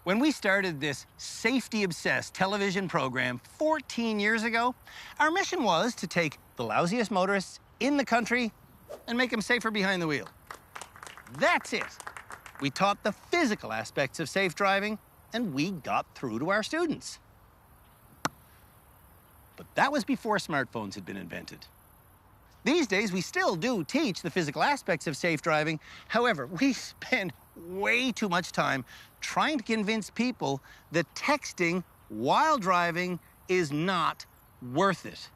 When we started this safety-obsessed television program 14 years ago, our mission was to take the lousiest motorists in the country and make them safer behind the wheel. That's it. We taught the physical aspects of safe driving, and we got through to our students. But that was before smartphones had been invented. These days, we still do teach the physical aspects of safe driving. However, we spend way too much time trying to convince people that texting while driving is not worth it.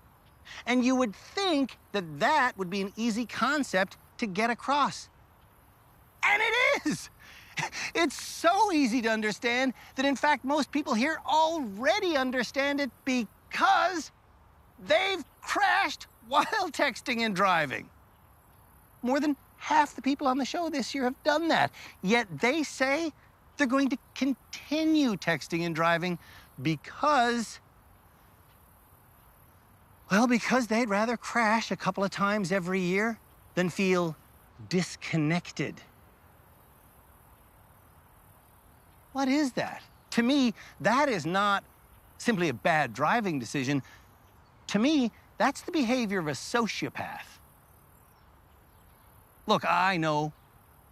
And you would think that that would be an easy concept to get across. And it is! It's so easy to understand that, in fact, most people here already understand it because they've crashed while texting and driving. More than half the people on the show this year have done that. Yet they say they're going to continue texting and driving because, well, because they'd rather crash a couple of times every year than feel disconnected. What is that? To me, that is not simply a bad driving decision. To me, that's the behavior of a sociopath. Look, I know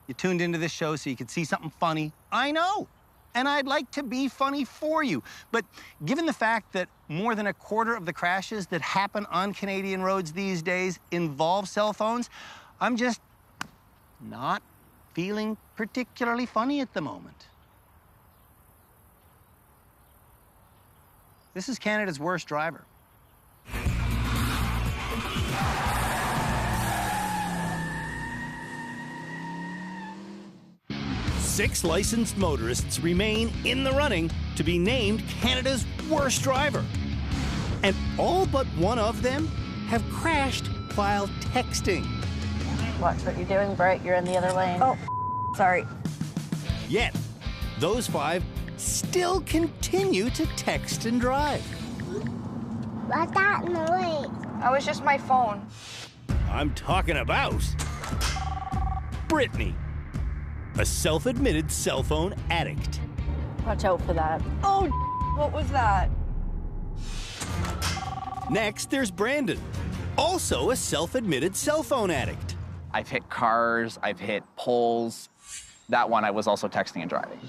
you tuned into this show so you could see something funny. I know. And I'd like to be funny for you. But given the fact that more than a quarter of the crashes that happen on Canadian roads these days involve cell phones, I'm just not feeling particularly funny at the moment. This is Canada's worst driver. Six licensed motorists remain in the running to be named Canada's worst driver. And all but one of them have crashed while texting. Watch what you're doing, Bright. You're in the other lane. Oh, sorry. Yet, those five still continue to text and drive. What's that noise? That was just my phone. I'm talking about Brittany, a self-admitted cell phone addict. Watch out for that. Oh, what was that? Next, there's Brandon, also a self-admitted cell phone addict. I've hit cars, I've hit poles. That one I was also texting and driving.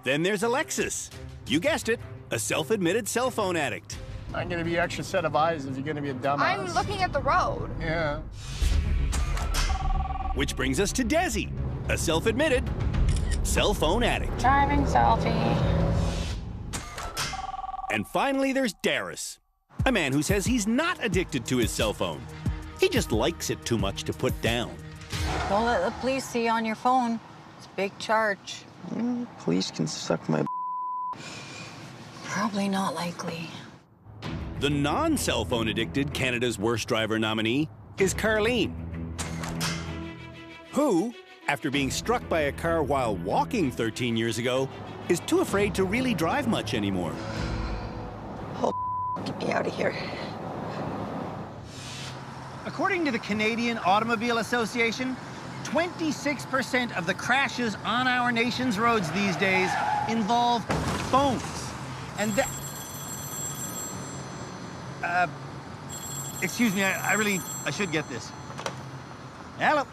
Then there's Alexis. You guessed it, a self-admitted cell phone addict. I'm gonna be extra set of eyes if you're gonna be a dumbass. I'm looking at the road. Yeah. Which brings us to Desi, a self-admitted cell phone addict. Driving selfie. And finally, there's Darius, a man who says he's not addicted to his cell phone. He just likes it too much to put down. Don't let the police see you on your phone. It's a big charge. Police can suck my. Probably not likely. The non-cell phone addicted Canada's worst driver nominee is Carleen, who, after being struck by a car while walking 13 years ago, is too afraid to really drive much anymore. Get me out of here. According to the Canadian Automobile Association, 26% of the crashes on our nation's roads these days involve phones. And that... excuse me, I should get this. Hello.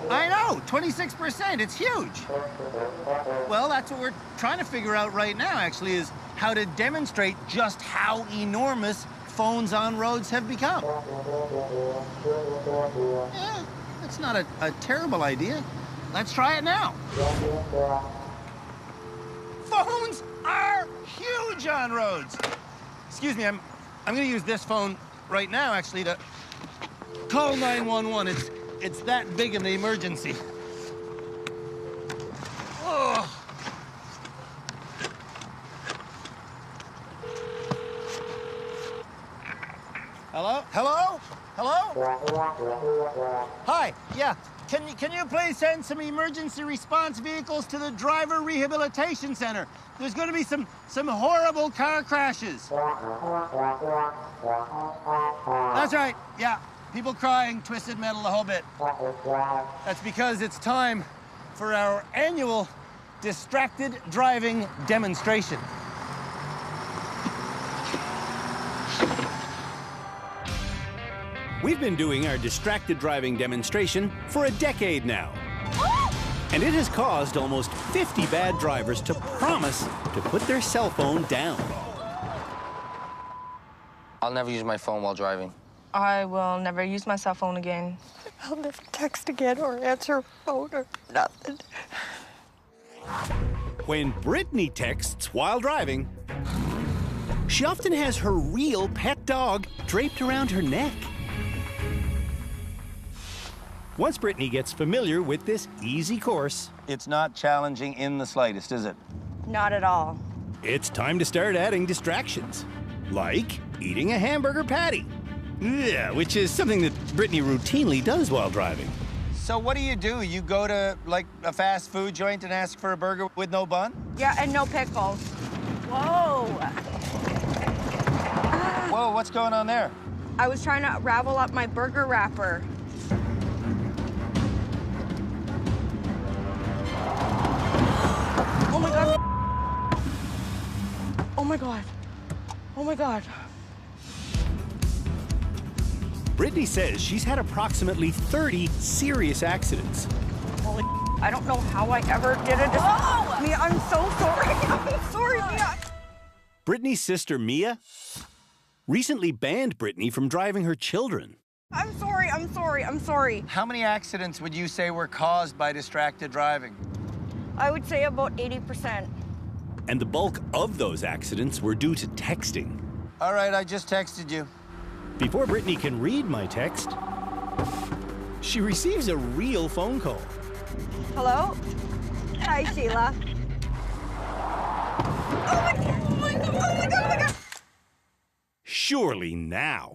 I know, 26%, it's huge. Well, that's what we're trying to figure out right now, actually, is how to demonstrate just how enormous phones on roads have become. Yeah, that's not a terrible idea. Let's try it now. Phones are huge on roads. Excuse me, I'm gonna use this phone right now, actually, to call 911. It's that big of an emergency. Oh. Hello? Hello? Hello? Hi, yeah. Can you please send some emergency response vehicles to the Driver Rehabilitation Center? There's going to be some horrible car crashes. That's right, yeah. People crying, twisted metal, the whole bit. That's because it's time for our annual distracted driving demonstration. We've been doing our distracted driving demonstration for a decade now. And it has caused almost 50 bad drivers to promise to put their cell phone down. I'll never use my phone while driving. I will never use my cell phone again. I'll never text again or answer a phone or nothing. When Brittany texts while driving, she often has her real pet dog draped around her neck. Once Brittany gets familiar with this easy course, It's not challenging in the slightest, is it? Not at all. it's time to start adding distractions, like eating a hamburger patty. Yeah, which is something that Brittany routinely does while driving. So what do? You go to, like, a fast food joint and ask for a burger with no bun? Yeah, and no pickles. Whoa. Whoa, what's going on there? I was trying to ravel up my burger wrapper. Oh my God. Oh my God. Oh my God. Brittany says she's had approximately 30 serious accidents. Holy, I don't know how I ever did it. Oh! Mia, I'm so sorry. I'm sorry, Mia. Brittany's sister, Mia, recently banned Brittany from driving her children. I'm sorry, I'm sorry, I'm sorry. How many accidents would you say were caused by distracted driving? I would say about 80%. And the bulk of those accidents were due to texting. All right, I just texted you. Before Brittany can read my text, she receives a real phone call. Hello? Hi, Sheila. Oh my God, oh my God, oh my God, oh my God. Surely now,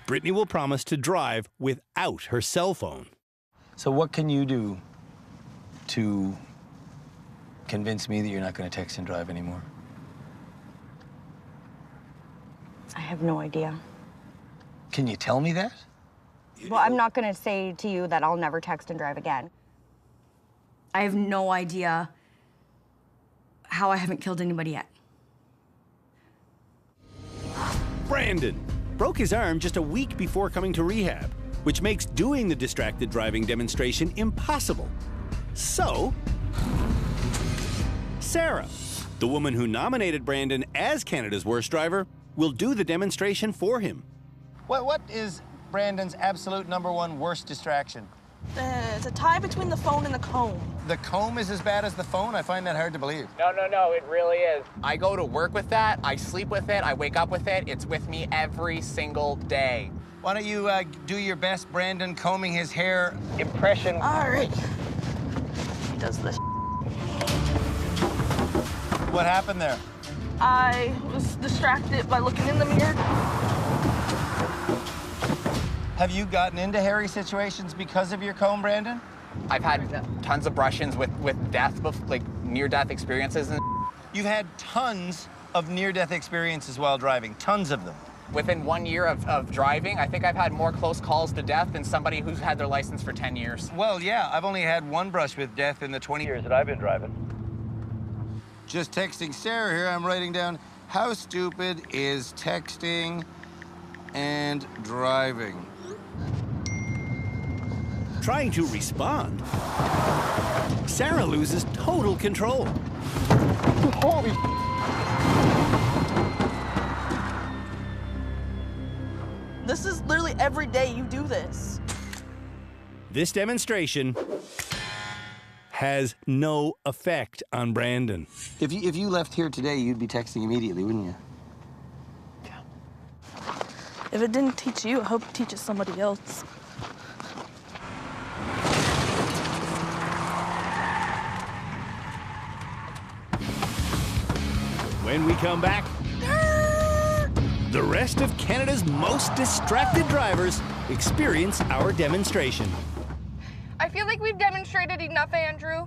Brittany will promise to drive without her cell phone. So what can you do to convince me that you're not going to text and drive anymore? I have no idea. Can you tell me that? Well, I'm not gonna say to you that I'll never text and drive again. I have no idea how I haven't killed anybody yet. Brandon broke his arm just a week before coming to rehab, which makes doing the distracted driving demonstration impossible. So, Sarah, the woman who nominated Brandon as Canada's worst driver, will do the demonstration for him. What is Brandon's absolute #1 worst distraction? It's a tie between the phone and the comb. The comb is as bad as the phone? I find that hard to believe. No, it really is. I go to work with that, I sleep with it, I wake up with it. It's with me every single day. Why don't you do your best Brandon combing his hair impression? All right. He does this. What happened there? I was distracted by looking in the mirror. Have you gotten into hairy situations because of your comb, Brandon? I've had tons of brush-ins with death, like near-death experiences. And You've had tons of near-death experiences while driving, tons of them. within 1 year of driving, I think I've had more close calls to death than somebody who's had their license for 10 years. Well, yeah, I've only had one brush with death in the 20 years that I've been driving. Just texting Sarah here, I'm writing down, how stupid is texting and driving? Trying to respond, Sarah loses total control. Holy This is literally every day you do this. This demonstration has no effect on Brandon. If you left here today, you'd be texting immediately, wouldn't you? If it didn't teach you, I hope it teaches somebody else. When we come back, the rest of Canada's most distracted drivers experience our demonstration. I feel like we've demonstrated enough, Andrew.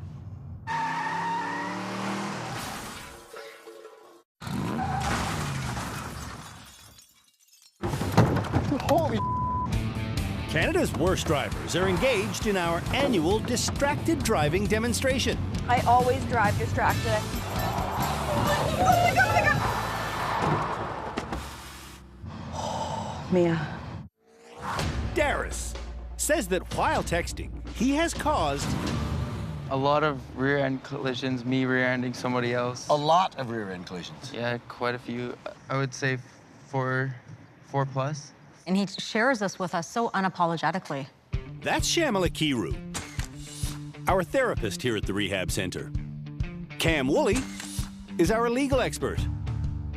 Holy Canada's worst drivers are engaged in our annual distracted driving demonstration. I always drive distracted. Oh my God, oh my God. Mia. Darius says that while texting, he has caused A lot of rear-end collisions, me rear-ending somebody else. A lot of rear-end collisions. Yeah, quite a few. I would say four plus. And he shares this with us so unapologetically. That's Shamala Kiru, our therapist here at the rehab center. Cam Woolley is our legal expert.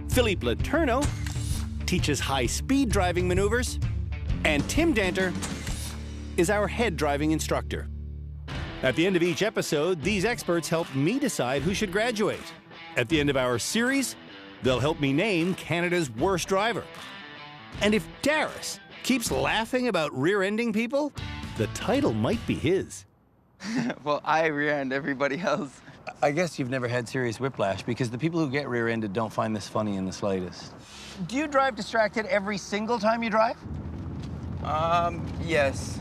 Philippe Letourneau teaches high-speed driving maneuvers. And Tim Danter is our head driving instructor. At the end of each episode, these experts help me decide who should graduate. At the end of our series, they'll help me name Canada's worst driver. And if Darius keeps laughing about rear-ending people, the title might be his. Well, I rear-end everybody else. I guess you've never had serious whiplash because the people who get rear-ended don't find this funny in the slightest. Do you drive distracted every single time you drive? Yes.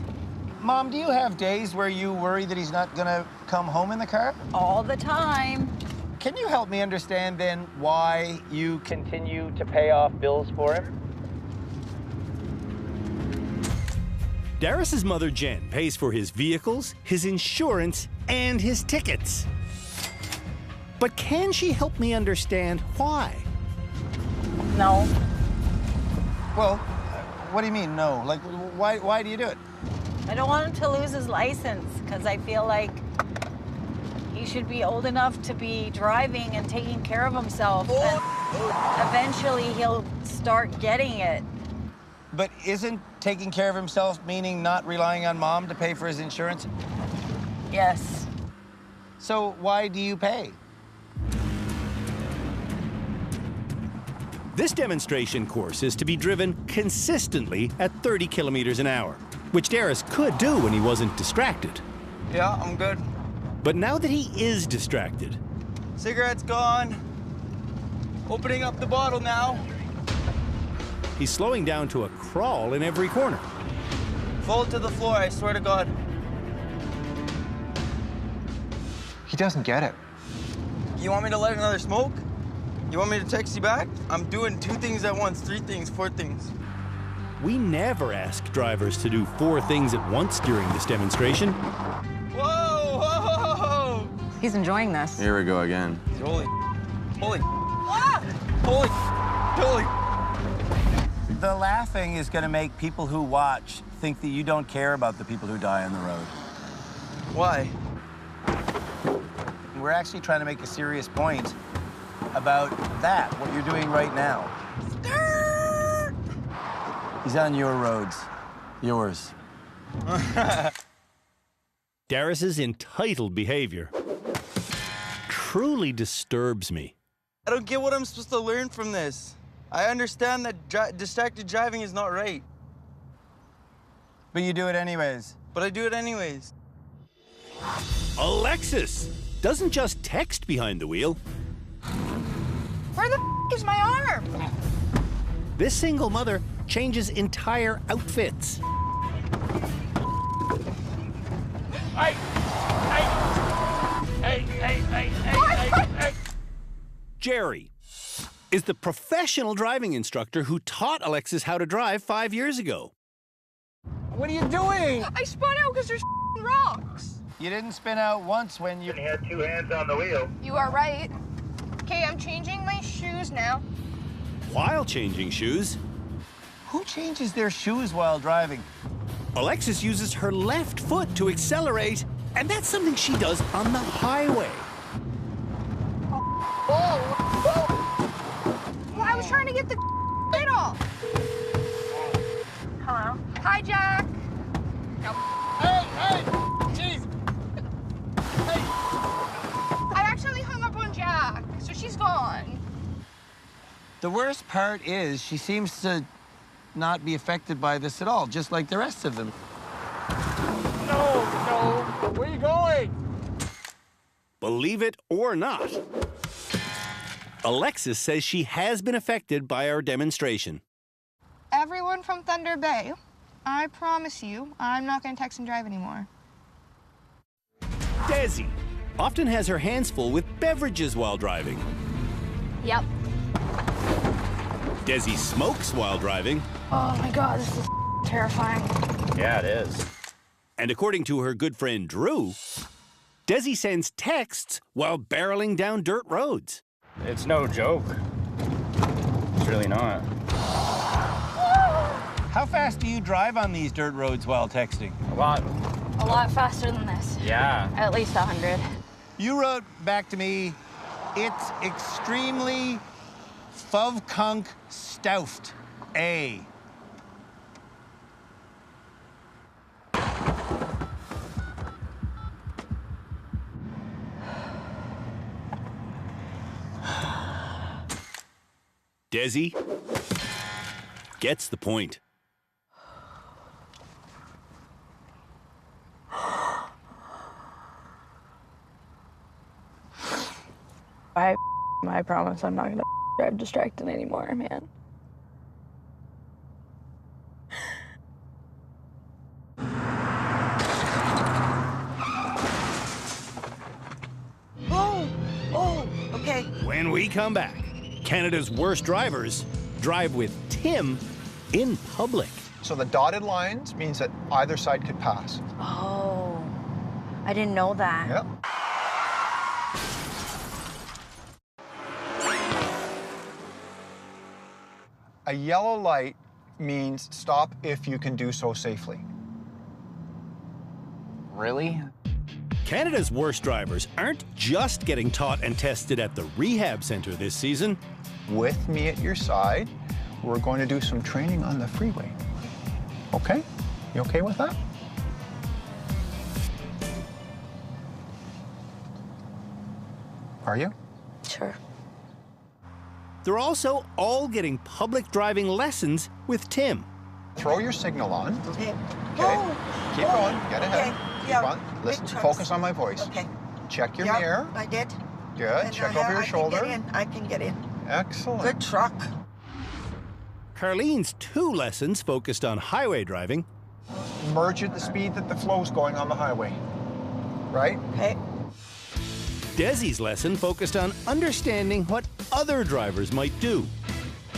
Mom, do you have days where you worry that he's not gonna come home in the car? All the time. Can you help me understand then why you continue to pay off bills for him? Darius's mother, Jen, pays for his vehicles, his insurance, and his tickets. But can she help me understand why? No. Well, what do you mean, no? Like, why do you do it? I don't want him to lose his license because I feel like he should be old enough to be driving and taking care of himself. And eventually he'll start getting it. But isn't taking care of himself meaning not relying on Mom to pay for his insurance? Yes. So why do you pay? This demonstration course is to be driven consistently at 30 kilometers an hour, which Darius could do when he wasn't distracted. Yeah, I'm good. But now that he is distracted, Cigarette's gone. Opening up the bottle now. he's slowing down to a crawl in every corner. Fall to the floor, I swear to God. He doesn't get it. You want me to light another smoke? You want me to text you back? I'm doing 2 things at once, 3 things, 4 things. We never ask drivers to do 4 things at once during this demonstration. Whoa, whoa! He's enjoying this. Here we go again. Holy. Ah! Holy. The laughing is gonna make people who watch think that you don't care about the people who die on the road. Why? We're actually trying to make a serious point about that, what you're doing right now. He's on your roads. Yours. Darius's entitled behavior truly disturbs me. I don't get what I'm supposed to learn from this. I understand that distracted driving is not right. But you do it anyways. But I do it anyways. Alexis doesn't just text behind the wheel. Where the is my arm? This single mother changes entire outfits. Jerry is the professional driving instructor who taught Alexis how to drive 5 years ago. What are you doing? I spun out because there's rocks. You didn't spin out once when you had 2 hands on the wheel. You are right. Okay, I'm changing my shoes now. While changing shoes, Who changes their shoes while driving? Alexis uses her left foot to accelerate, and that's something she does on the highway. Whoa! Well, I was trying to get the lid off. Hello? Hi, Jack. Hey! Jeez! I accidentally hung up on Jack, so she's gone. The worst part is she seems to not be affected by this at all, just like the rest of them. No! Where are you going? Believe it or not, Alexis says she has been affected by our demonstration. Everyone from Thunder Bay, I promise you, I'm not gonna text and drive anymore. Desi often has her hands full with beverages while driving. Yep. Desi smokes while driving. Oh my God, this is terrifying. Yeah, it is. And according to her good friend Drew, Desi sends texts while barreling down dirt roads. It's no joke. It's really not. How fast do you drive on these dirt roads while texting? A lot. A lot faster than this. Yeah. At least 100. You wrote back to me, it's extremely fuvkunk stoufed. A. Desi gets the point. I promise I'm not gonna drive distracted anymore, man. Oh, okay. When we come back, Canada's worst drivers drive with Tim in public. So the dotted lines means that either side could pass. Oh, I didn't know that. Yep. A yellow light means stop if you can do so safely. Really? Canada's worst drivers aren't just getting taught and tested at the rehab center this season. With me at your side, we're going to do some training on the freeway. Okay? You okay with that? Are you? Sure. They're also all getting public driving lessons with Tim. Throw your signal on. Okay. Okay. Keep going. Get ahead. Okay. Keep Yeah. on. Listen. Big trucks. Focus on my voice. Okay. Check your Yeah, mirror. I did. Good. And Check I over your shoulder. I can get in. Excellent. Good truck. Carlene's 2 lessons focused on highway driving. Merge at the speed that the flow's going on the highway. Right? Okay. Desi's lesson focused on understanding what other drivers might do.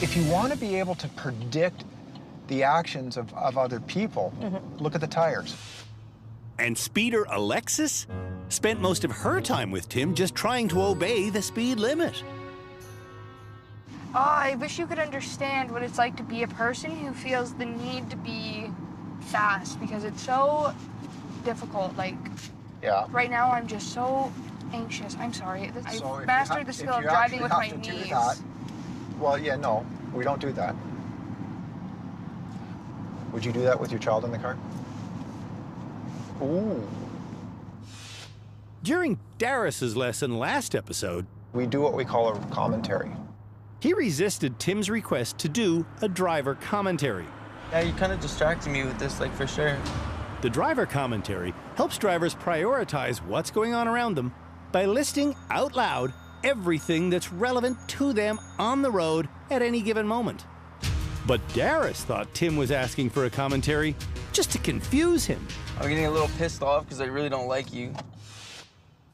If you want to be able to predict the actions of other people, look at the tires. And speeder Alexis spent most of her time with Tim just trying to obey the speed limit. Oh, I wish you could understand what it's like to be a person who feels the need to be fast because it's so difficult. Like, Yeah. right now I'm just so anxious. I'm sorry. So if I've you mastered the if skill of you driving actually with have my to do knees. that- well, yeah, no, we don't do that. Would you do that with your child in the car? Ooh. During Darius's lesson last episode, we do what we call a commentary. He resisted Tim's request to do a driver commentary. Yeah, you kind of distracted me with this, like, for sure. The driver commentary helps drivers prioritize what's going on around them by listing out loud everything that's relevant to them on the road at any given moment. But Darius thought Tim was asking for a commentary just to confuse him. I'm getting a little pissed off because I really don't like you.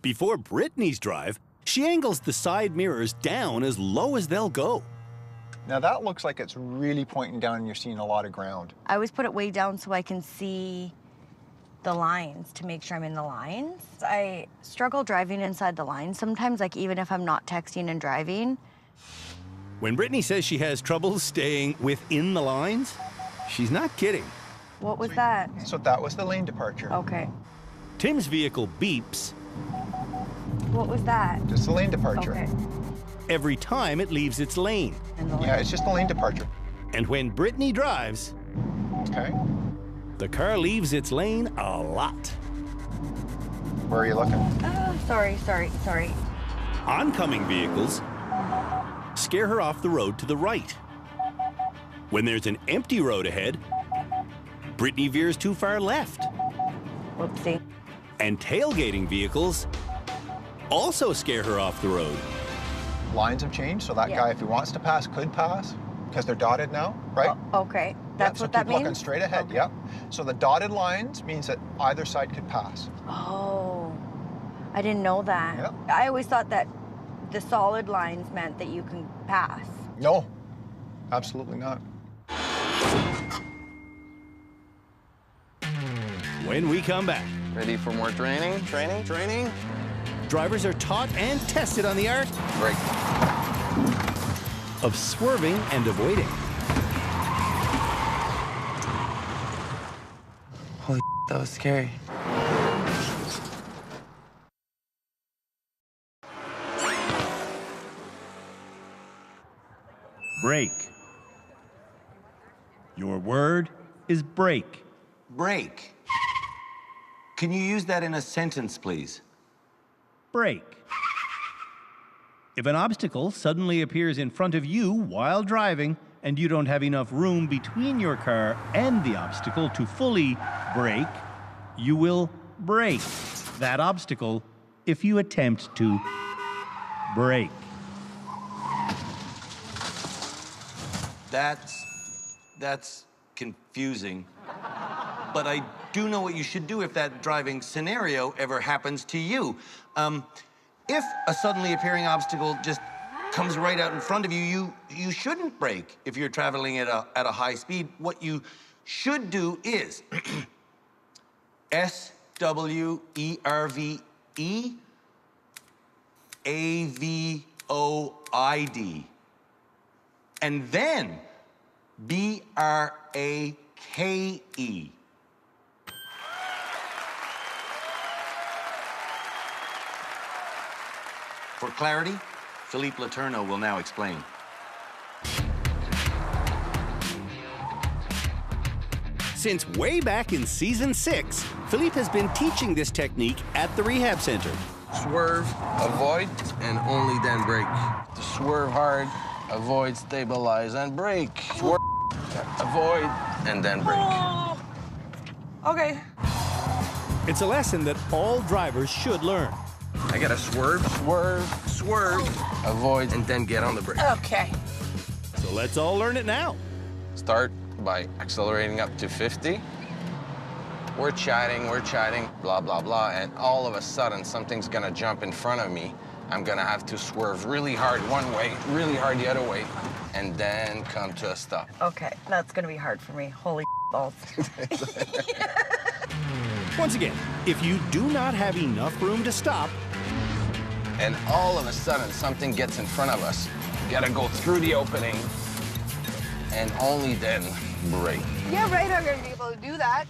Before Brittany's drive, she angles the side mirrors down as low as they'll go. Now that looks like it's really pointing down and you're seeing a lot of ground. I always put it way down so I can see the lines to make sure I'm in the lines. I struggle driving inside the lines sometimes, like even if I'm not texting and driving. When Brittany says she has trouble staying within the lines, she's not kidding. What was that? So that was the lane departure. Okay. Tim's vehicle beeps What was that? Just the lane departure. Okay. every time it leaves its lane. Yeah, it's just the lane departure. And when Brittany drives, okay, the car leaves its lane a lot. Where are you looking? Oh, sorry. Oncoming vehicles scare her off the road to the right. When there's an empty road ahead, Brittany veers too far left. Whoopsie. And tailgating vehicles also scare her off the road. Lines have changed, so that guy, if he wants to pass, could pass, because they're dotted now, right? Okay, that's so what that keep looking means? straight ahead, Okay. yep. So the dotted lines means that either side could pass. Oh, I didn't know that. Yep. I always thought that the solid lines meant that you can pass. No, absolutely not. When we come back, Ready for more training? Training? drivers are taught and tested on the art Brake. of swerving and avoiding. Holy that was scary. Brake. Your word is brake. Brake. Can you use that in a sentence, please? Brake. If an obstacle suddenly appears in front of you while driving and you don't have enough room between your car and the obstacle to fully brake, you will break that obstacle if you attempt to brake. That's confusing. But I do know what you should do if that driving scenario ever happens to you. If a suddenly appearing obstacle just comes right out in front of you, you shouldn't brake if you're traveling at a high speed. What you should do is SWERVE AVOID. And then BRAKE. For clarity, Philippe Letourneau will now explain. Since way back in season 6, Philippe has been teaching this technique at the rehab center. Swerve, avoid, and only then brake. To swerve hard, avoid, stabilize, and brake. Swerve, avoid, and then brake. Oh. Okay. It's a lesson that all drivers should learn. I gotta swerve, avoid, and then get on the brake. Okay. So let's all learn it now. Start by accelerating up to 50. We're chatting, blah, blah, blah, and all of a sudden, something's gonna jump in front of me. I'm gonna have to swerve really hard one way, really hard the other way, and then come to a stop. Okay, that's gonna be hard for me. Holy balls. Once again, if you do not have enough room to stop, and all of a sudden, something gets in front of us, you gotta go through the opening, and only then brake. Yeah, right, I'm gonna be able to do that.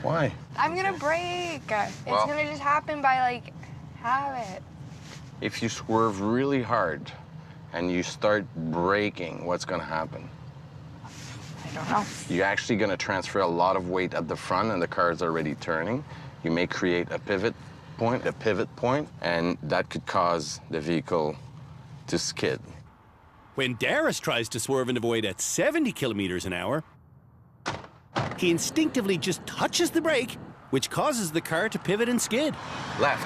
Why? I'm gonna brake. It's Well- gonna just happen by, like, habit. If you swerve really hard and you start braking, what's gonna happen? I don't know. You're actually gonna transfer a lot of weight at the front and the car is already turning. You may create a pivot point, and that could cause the vehicle to skid. when Darius tries to swerve and avoid at 70 kilometers an hour, he instinctively just touches the brake, which causes the car to pivot and skid. Left.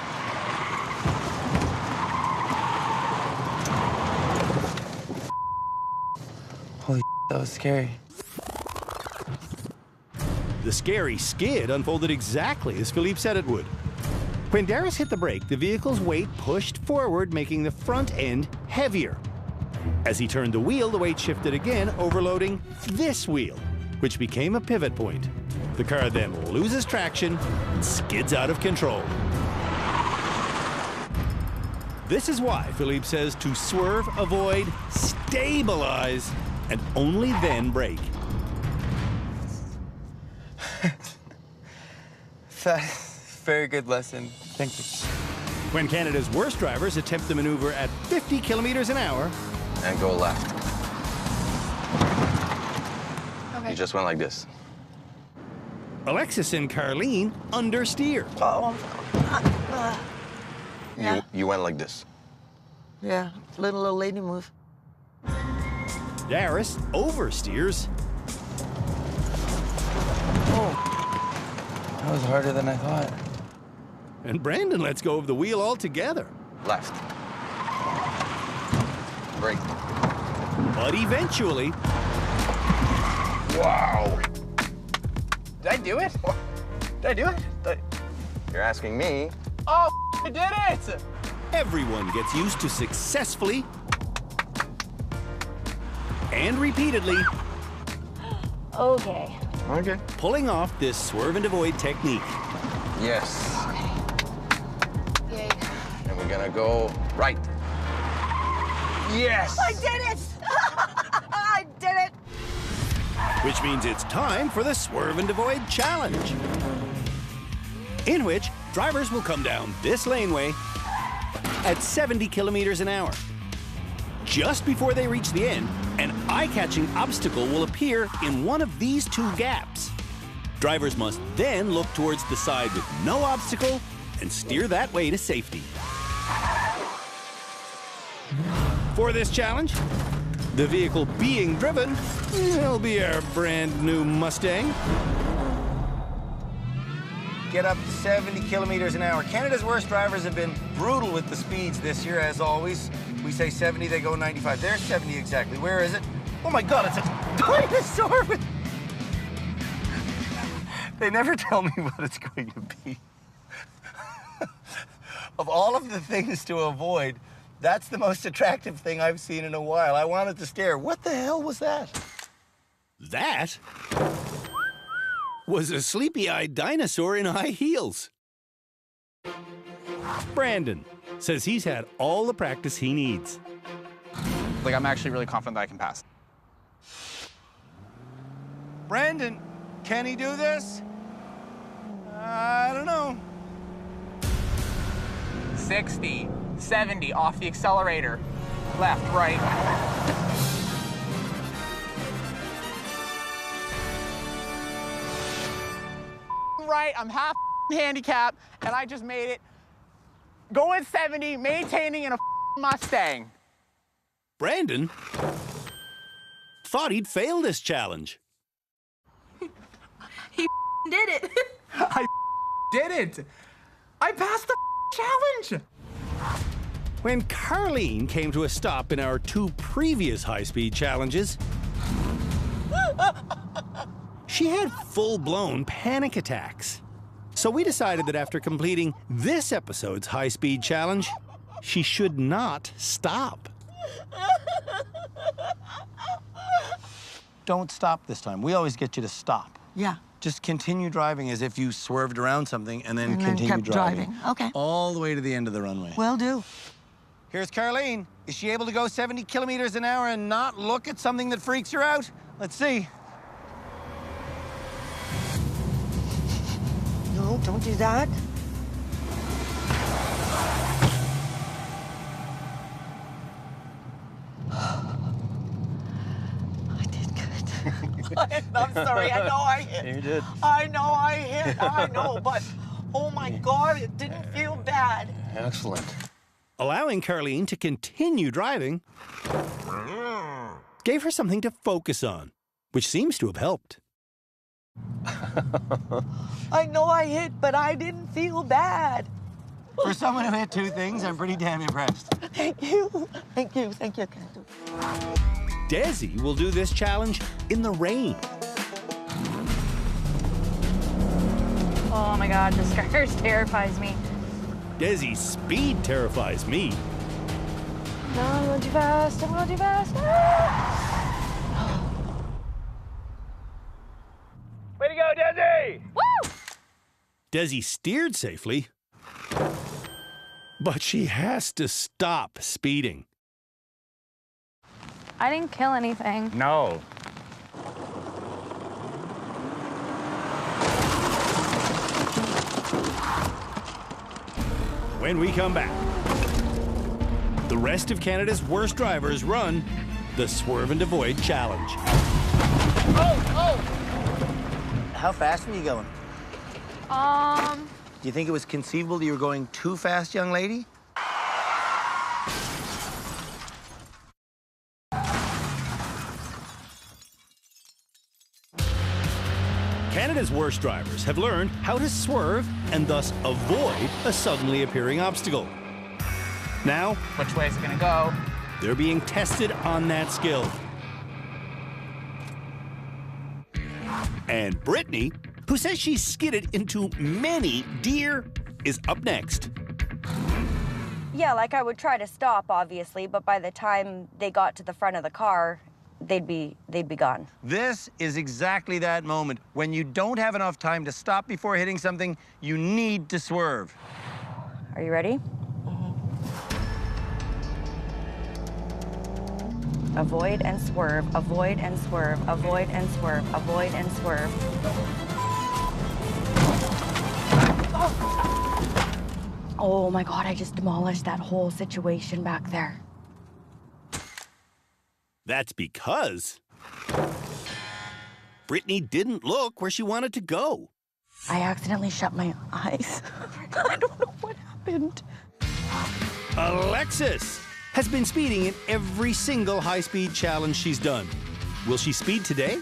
Holy that was scary. The scary skid unfolded exactly as Philippe said it would. When Darius hit the brake, the vehicle's weight pushed forward, making the front end heavier. As he turned the wheel, the weight shifted again, overloading this wheel, which became a pivot point. The car then loses traction and skids out of control. This is why Philippe says to swerve, avoid, stabilize, and only then brake. Very good lesson. Thank you. When Canada's worst drivers attempt the maneuver at 50 kilometers an hour, and go left. Okay. You just went like this. Alexis and Carleen understeer. Yeah. You went like this. Yeah, little old lady move. Darius oversteers. Oh, that was harder than I thought. And Brandon lets go of the wheel altogether. Left. Brake. But eventually, wow. Did I do it? Did I do it? You're asking me. Oh, I did it! Everyone gets used to successfully and repeatedly Okay. Okay. pulling off this swerve and avoid technique. Yes. Yay. And we're gonna go right. Yes! I did it! I did it! Which means it's time for the Swerve and Avoid Challenge, in which drivers will come down this laneway at 70 kilometers an hour. Just before they reach the end, an eye-catching obstacle will appear in one of these two gaps. Drivers must then look towards the side with no obstacle and steer that way to safety. For this challenge, the vehicle being driven will be our brand new Mustang. Get up to 70 kilometers an hour. Canada's worst drivers have been brutal with the speeds this year, as always. We say 70, they go 95. There's 70 exactly. Where is it? Oh my God, it's a dinosaur! They never tell me what it's going to be. Of all of the things to avoid, that's the most attractive thing I've seen in a while. I wanted to stare. What the hell was that? That was a sleepy-eyed dinosaur in high heels. Brandon says he's had all the practice he needs. Like, I'm actually really confident that I can pass. Brandon, can he do this? I don't know. 60, 70, off the accelerator. Left, right. Right, I'm half handicapped, and I just made it. Going 70, maintaining in a Mustang. Brandon thought he'd fail this challenge. He did it. I did it. I passed the challenge. When Carleen came to a stop in our two previous high-speed challenges, she had full-blown panic attacks. So we decided that after completing this episode's high-speed challenge, she should not stop. Don't stop this time. We always get you to stop. Yeah. Just continue driving as if you swerved around something and then And then continue kept driving. Okay. All the way to the end of the runway. Will do. Here's Carleen. Is she able to go 70 kilometers an hour and not look at something that freaks her out? Let's see. No, don't do that. I did good. I'm sorry, I know I hit. You did. I know I hit, I know, but oh my God, it didn't feel bad. Excellent. Allowing Carleen to continue driving gave her something to focus on, which seems to have helped. I know I hit, but I didn't feel bad. For someone who hit two things, I'm pretty damn impressed. Thank you. Thank you. Thank you. Desi will do this challenge in the rain. Oh my God, this car terrifies me. Desi's speed terrifies me. No, I'm going too fast. I'm going too fast. Ah! Way to go, Desi! Woo! Desi steered safely, but she has to stop speeding. I didn't kill anything. No. When we come back, the rest of Canada's worst drivers run the Swerve and Avoid Challenge. How fast were you going? Do you think it was conceivable that you were going too fast, young lady? Canada's worst drivers have learned how to swerve and thus avoid a suddenly appearing obstacle. Now, Which way is it gonna go? they're being tested on that skill. And Brittany who says she skidded into many deer, is up next. Yeah, like I would try to stop, obviously, but by the time they got to the front of the car, they'd be gone. This is exactly that moment. When you don't have enough time to stop before hitting something, you need to swerve. Are you ready? Avoid and swerve, avoid and swerve, avoid and swerve, avoid and swerve. Oh my God, I just demolished that whole situation back there. That's because Brittany didn't look where she wanted to go. I accidentally shut my eyes. I don't know what happened. Alexis has been speeding in every single high-speed challenge she's done. Will she speed today?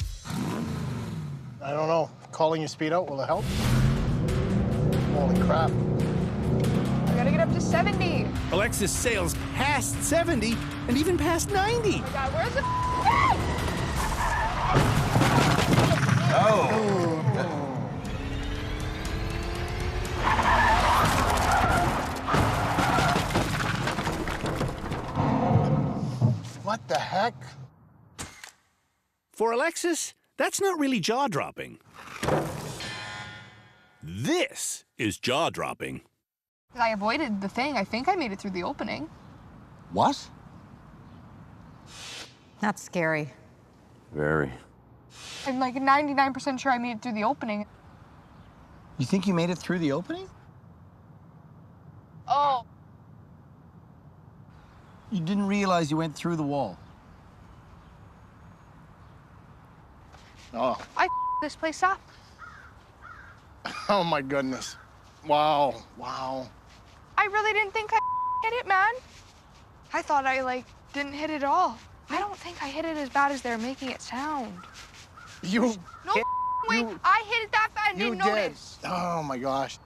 I don't know. Calling your speed out, will it help? Holy crap. I gotta get up to 70. Alexis sails past 70 and even past 90. Oh my God, where's the What the heck? For Alexis, that's not really jaw-dropping. This is jaw-dropping. I avoided the thing. I think I made it through the opening. What? That's scary. Very. I'm like 99% sure I made it through the opening. You think you made it through the opening? Oh. You didn't realize you went through the wall. Oh. I this place up. Oh my goodness. Wow. Wow. I really didn't think I hit it, man. I thought I, didn't hit it at all. I don't think I hit it as bad as they're making it sound. You No hit, way. you, I hit it that bad and you didn't did. notice. Oh my gosh.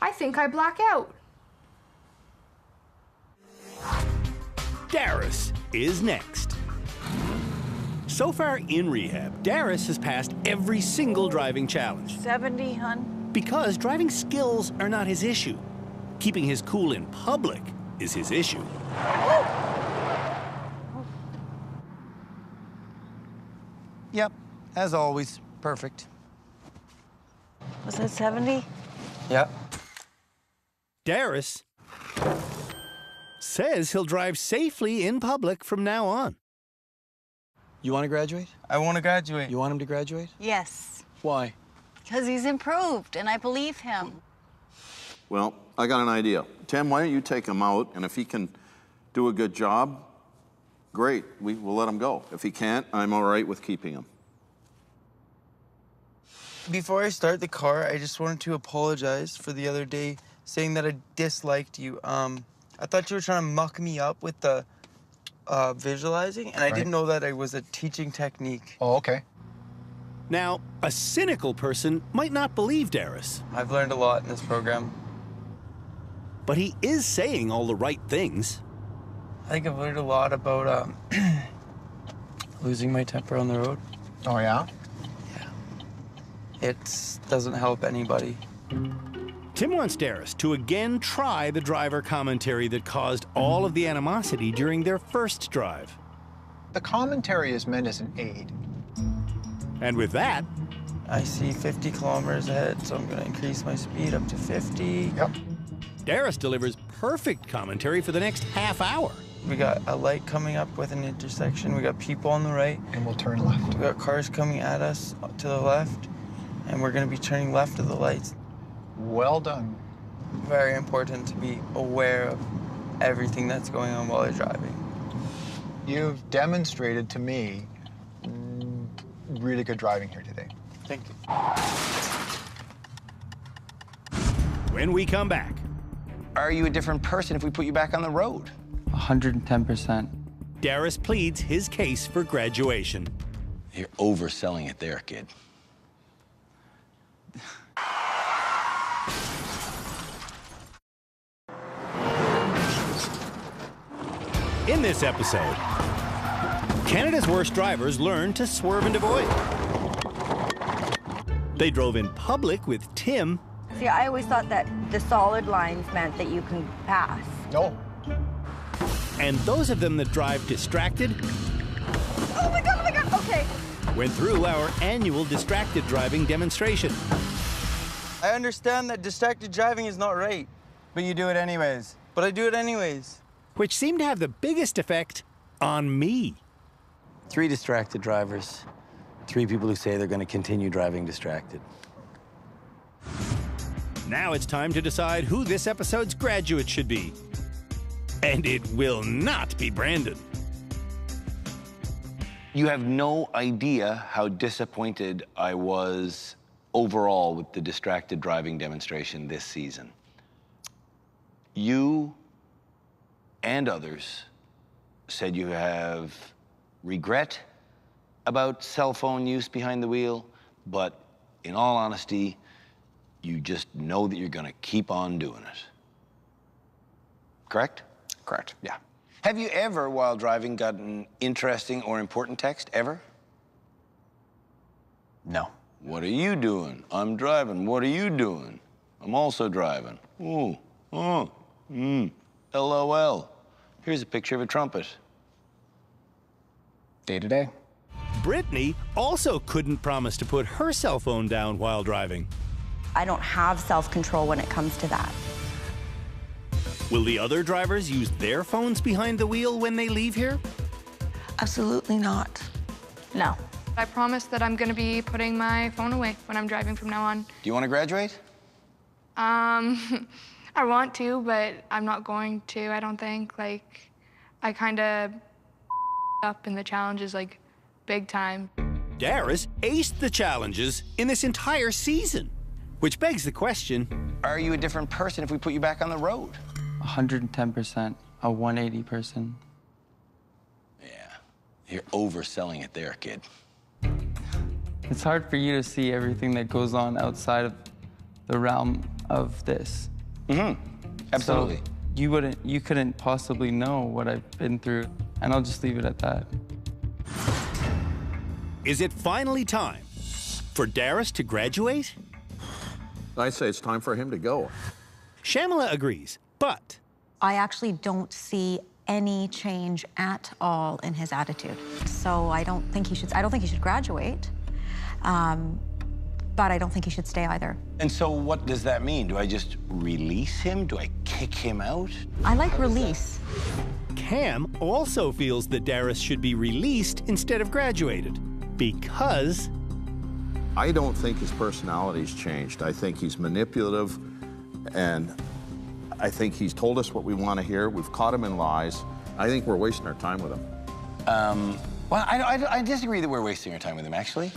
I think I black out. Darius is next. So far in rehab, Darius has passed every single driving challenge. 70, hun. Because driving skills are not his issue. Keeping his cool in public is his issue. Yep, as always, perfect. Was it 70? Yep. Darius says he'll drive safely in public from now on. You want to graduate? I want to graduate. You want him to graduate? Yes. Why? Because he's improved, and I believe him. Well, I got an idea. Tim, why don't you take him out, and if he can do a good job, great, we'll let him go. If he can't, I'm all right with keeping him. Before I start the car, I just wanted to apologize for the other day saying that I disliked you. I thought you were trying to muck me up with the visualizing, and I didn't know that it was a teaching technique. Oh, okay. Now, a cynical person might not believe Darius. I've learned a lot in this program. But he is saying all the right things. I think I've learned a lot about losing my temper on the road. Oh, yeah? It doesn't help anybody. Tim wants Darius to again try the driver commentary that caused all of the animosity during their first drive. The commentary is meant as an aid. And with that, I see 50 kilometers ahead, so I'm going to increase my speed up to 50. Yep. Darius delivers perfect commentary for the next half hour. We got a light coming up with an intersection. We got people on the right. And we'll turn left. We got cars coming at us to the left, and we're going to be turning left of the lights. Well done. Very important to be aware of everything that's going on while you're driving. You've demonstrated to me really good driving here today. Thank you. When we come back. Are you a different person if we put you back on the road? 110%. Darius pleads his case for graduation. You're overselling it there, kid. In this episode, Canada's worst drivers learned to swerve and avoid. They drove in public with Tim. See, I always thought that the solid lines meant that you can pass. No. And those of them that drive distracted Oh my God, okay. went through our annual distracted driving demonstration. I understand that distracted driving is not right. But you do it anyways. But I do it anyways. Which seemed to have the biggest effect on me. 3 distracted drivers, 3 people who say they're going to continue driving distracted. Now it's time to decide who this episode's graduate should be. And it will not be Brandon. You have no idea how disappointed I was overall with the distracted driving demonstration this season. You and others said you have regret about cell phone use behind the wheel, but in all honesty, you just know that you're gonna keep on doing it. Correct? Correct, yeah. Have you ever, while driving, gotten interesting or important text, ever? No. What are you doing? I'm driving. What are you doing? I'm also driving. Ooh, LOL. Here's a picture of a trumpet. Day to day. Brittany also couldn't promise to put her cell phone down while driving. I don't have self-control when it comes to that. Will the other drivers use their phones behind the wheel when they leave here? Absolutely not. No. I promise that I'm gonna be putting my phone away when I'm driving from now on. Do you want to graduate? I want to, but I'm not going to, I don't think. Like, I kind of up in the challenges, like, big time. Darius aced the challenges in this entire season, which begs the question, are you a different person if we put you back on the road? 110%, a 180 person. Yeah, you're overselling it there, kid. It's hard for you to see everything that goes on outside of the realm of this. Absolutely. So you couldn't possibly know what I've been through, and I'll just leave it at that. Is it finally time for Darius to graduate? I say it's time for him to go. Shamala agrees, but I actually don't see any change at all in his attitude. So I don't think he should graduate. But I don't think he should stay either. And so what does that mean? Do I just release him? Do I kick him out? I like release. Cam also feels that Darius should be released instead of graduated because I don't think his personality's changed. I think he's manipulative, and I think he's told us what we want to hear. We've caught him in lies. I think we're wasting our time with him. Well, I disagree that we're wasting our time with him, actually.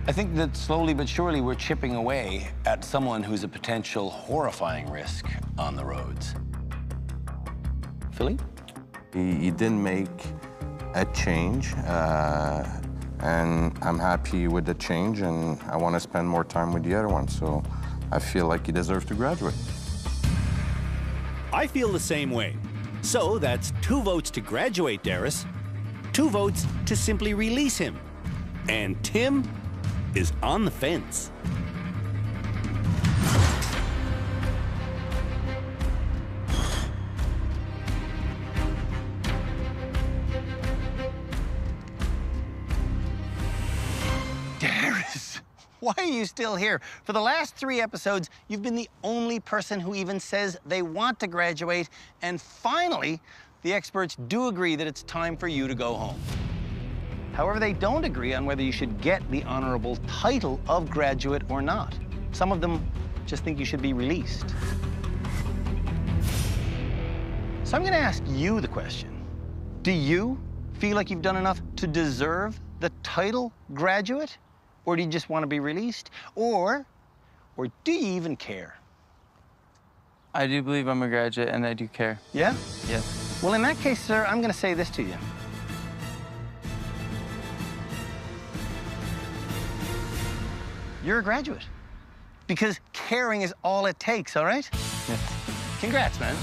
I think that slowly but surely we're chipping away at someone who's a potential horrifying risk on the roads. Philly? He didn't make a change, and I'm happy with the change, and I want to spend more time with the other one, so I feel like he deserves to graduate. I feel the same way. So that's 2 votes to graduate Darius, 2 votes to simply release him. And Tim is on the fence. Darius, why are you still here? For the last 3 episodes, you've been the only person who even says they want to graduate, and finally, the experts do agree that it's time for you to go home. However, they don't agree on whether you should get the honorable title of graduate or not. Some of them just think you should be released. So I'm gonna ask you the question. Do you feel like you've done enough to deserve the title graduate? Or do you just want to be released? Or do you even care? I do believe I'm a graduate, and I do care. Yeah? Yes. Well, in that case, sir, I'm gonna say this to you. You're a graduate. Because caring is all it takes, all right? Yes. Congrats, man.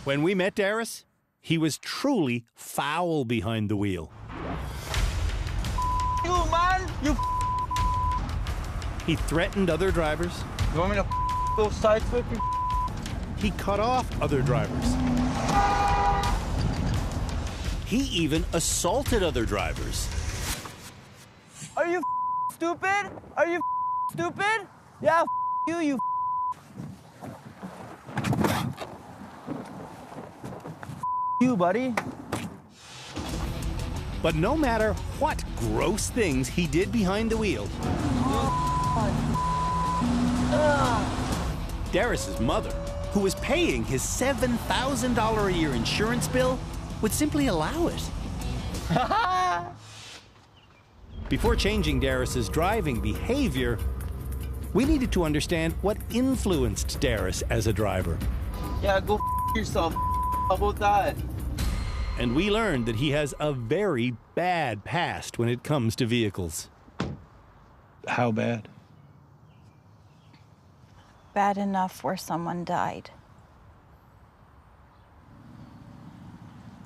When we met Darius, he was truly foul behind the wheel. You, man! You He threatened other drivers. You want me to go side flip you? He cut off other drivers. He even assaulted other drivers. Are you stupid? Are you stupid? Yeah, you you, buddy. But no matter what gross things he did behind the wheel, Darius's mother, who was paying his $7,000 a year insurance bill, would simply allow it. Before changing Darius's driving behavior, we needed to understand what influenced Darius as a driver. Yeah, go yourself. How about that? And we learned that he has a very bad past when it comes to vehicles. How bad? Bad enough where someone died.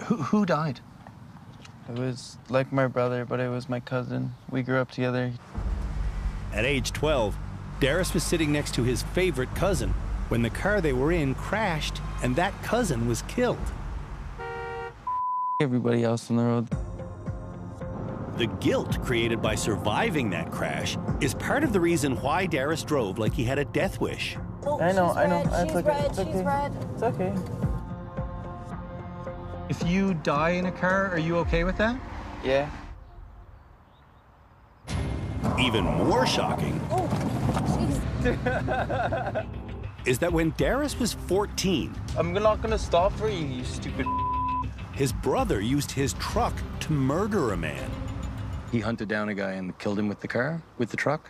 Who died? It was like my brother, but it was my cousin. We grew up together. At age 12, Darius was sitting next to his favorite cousin when the car they were in crashed and that cousin was killed. Everybody else on the road. The guilt created by surviving that crash is part of the reason why Darius drove like he had a death wish. Oh, I know. She's red. It's okay. It's okay. If you die in a car, are you okay with that? Yeah. Even more shocking is that when Darius was 14, I'm not gonna stop for you, you stupid. His brother used his truck to murder a man. He hunted down a guy and killed him with the car, with the truck?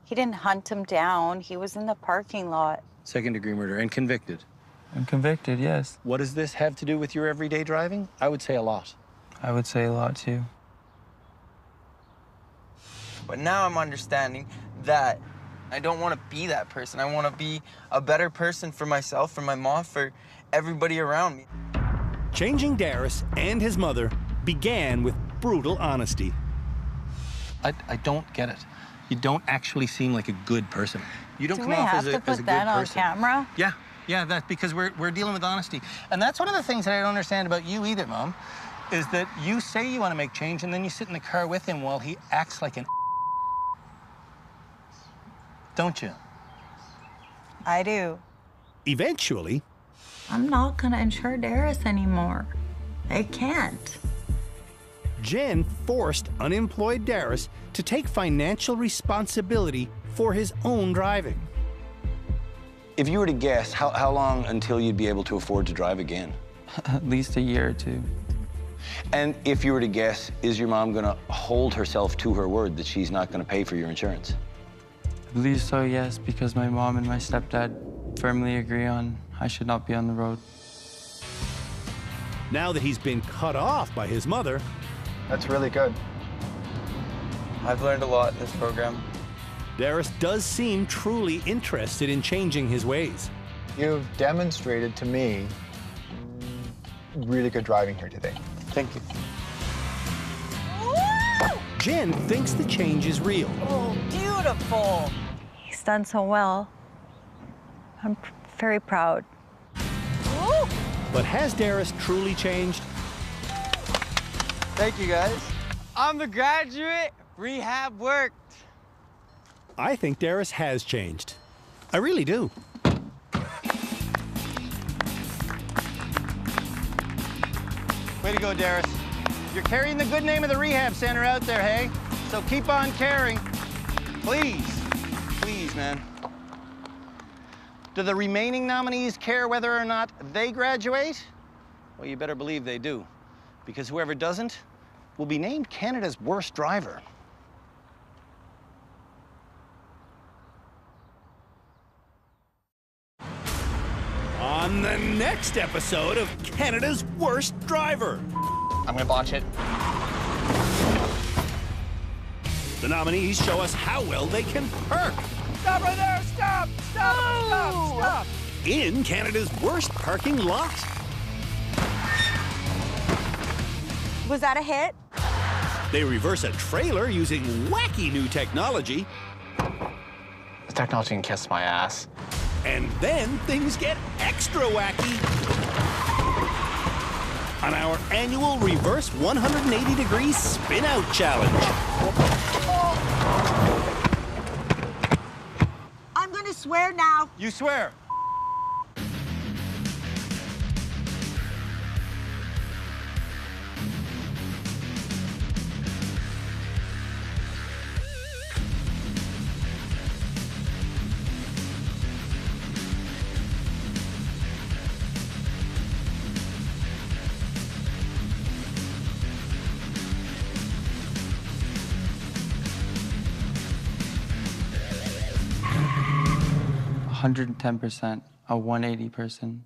He didn't hunt him down. He was in the parking lot. Second-degree murder and convicted. I'm convicted, yes. What does this have to do with your everyday driving? I would say a lot. I would say a lot, too. But now I'm understanding that I don't want to be that person. I want to be a better person for myself, for my mom, for everybody around me. Changing Darius and his mother began with brutal honesty. I don't get it. You don't actually seem like a good person. You don't Do come we off have as a to good put that on person. camera? Yeah, that's because we're dealing with honesty. And that's one of the things that I don't understand about you either, Mom, is that you say you want to make change and then you sit in the car with him while he acts like an don't you? I do. Eventually, I'm not gonna insure Darius anymore. I can't. Jen forced unemployed Darius to take financial responsibility for his own driving. If you were to guess, how long until you'd be able to afford to drive again? At least a year or two. And if you were to guess, is your mom gonna hold herself to her word that she's not gonna pay for your insurance? I believe so, yes, because my mom and my stepdad firmly agree on I should not be on the road. Now that he's been cut off by his mother, That's really good. I've learned a lot in this program. Darius does seem truly interested in changing his ways. You've demonstrated to me really good driving here today. Thank you. Jen thinks the change is real. Oh, beautiful. He's done so well. I'm very proud. But has Darius truly changed? Thank you, guys. I'm the graduate. Rehab worked. I think Darius has changed. I really do. Way to go, Darius. You're carrying the good name of the rehab center out there, hey? So keep on caring. Please. Please, man. Do the remaining nominees care whether or not they graduate? Well, you better believe they do, because whoever doesn't will be named Canada's worst driver. On the next episode of Canada's Worst Driver. I'm gonna botch it. The nominees show us how well they can park. Stop right there! Stop! Stop! Stop! Stop! In Canada's worst parking lot. Was that a hit? They reverse a trailer using wacky new technology. The technology can kiss my ass. And then things get extra wacky on our annual reverse 180-degree spin-out challenge. I'm gonna swear now. You swear. $110%, a 180 person.